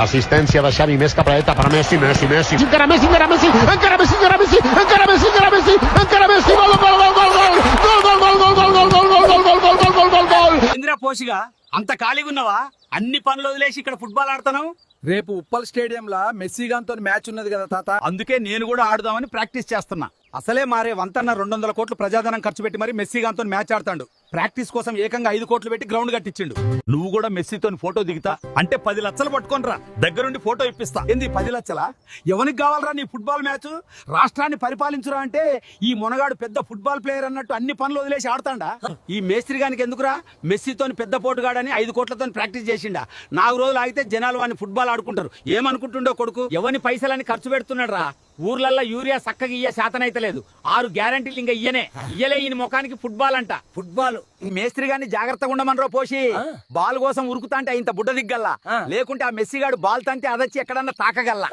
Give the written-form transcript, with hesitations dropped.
Assistencia da Xavi, més cap a dreta per Messi, encara Messi, gol, Indira పోషిగా అంత ఖాళీగా ఉన్నావా? అన్ని పనులు వదిలేసి ఇక్కడ ఫుట్బాల్ ఆడుతున్నావు. రేపు ఉప్పల్ స్టేడియంలో మెస్సీగాన్తో మ్యాచ్ ఉన్నది కదా తాత. అందుకే నేను కూడా ఆడదామని ప్రాక్టీస్ చేస్తున్నా. అసలే మారే వంతన్న 200 కోట్లు ప్రజాధనం ఖర్చు పెట్టి మరి మెస్సీగాన్తో మ్యాచ్ ఆడతాడు. ప్రాక్టీస్ కోసం ఏకంగా 5 కోట్లు పెట్టి గ్రౌండ్ కట్టించిండు. నువ్వు కూడా మెస్సీతో ఫోటో దిగుతా అంటే 10 లక్షలు పట్టుకోనరా, దగ్గరుండి ఫోటో ఇప్పిస్తా. ఏంది 10 లక్షలా? ఎవరికి కావాలరా నీ ఫుట్బాల్ మ్యాచ్? రాష్ట్రాన్ని పరిపాలించురా అంటే ఈ మొనగాడు పెద్ద ఫుట్బాల్ ప్లేయర్ అన్నట్టు అన్ని పనులు వదిలేసి ఆడతాడా? ఈ మేస్త్రి గానికి ఎందుకురా? మెస్సీతో పెద్ద పోటుగాడని 5 కోట్లతో ప్రాక్టీస్ చేసిండా. 4 రోజులు ఆగితే జనాలు వాడిని ఫుట్బాల్ ఆడుకుంటారు. ఏమనుకుంటుండో కొడుకు, ఎవరిని పైసలని ఖర్చు పెడుతున్నాడు రా. ఊర్లల్లో యూరియా చక్కగా ఇయ్య శాతనైతే లేదు. 6 గ్యారంటీలు ఇంకా ఇయ్యలే ఈయన ముఖానికి ఫుట్బాల్ అంట. ఫుట్బాల్ ఈ మేస్త్రి గాని జాగ్రత్తగా ఉండమనరో పోసి. బాల్ కోసం ఉరుకుతా అంటే ఇంత బుడ్డ దిగ్గల్లా, లేకుంటే ఆ మెస్సీగాడు బాల్ తంటే అదచ్చి ఎక్కడన్నా తాకగల్లా.